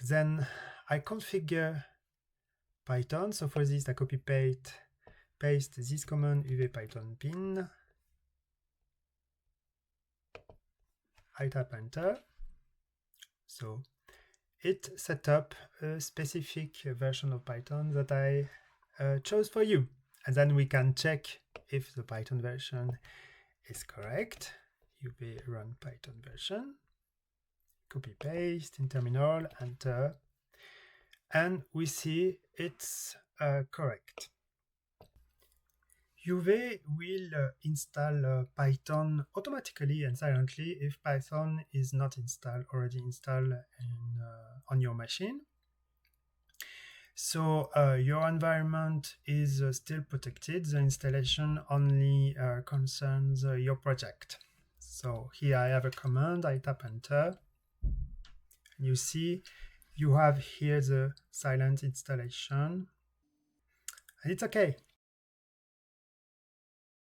Then I configure Python. So for this, I copy paste this command uvpython bin. I tap enter. So it set up a specific version of Python that I chose for you. And then we can check if the Python version is correct. uv run Python version. Copy paste in terminal, enter. And we see it's correct. UV will install Python automatically and silently if Python is not already installed on your machine. So your environment is still protected. The installation only concerns your project. So here I have a command, I tap enter. And you see you have here the silent installation. And it's okay.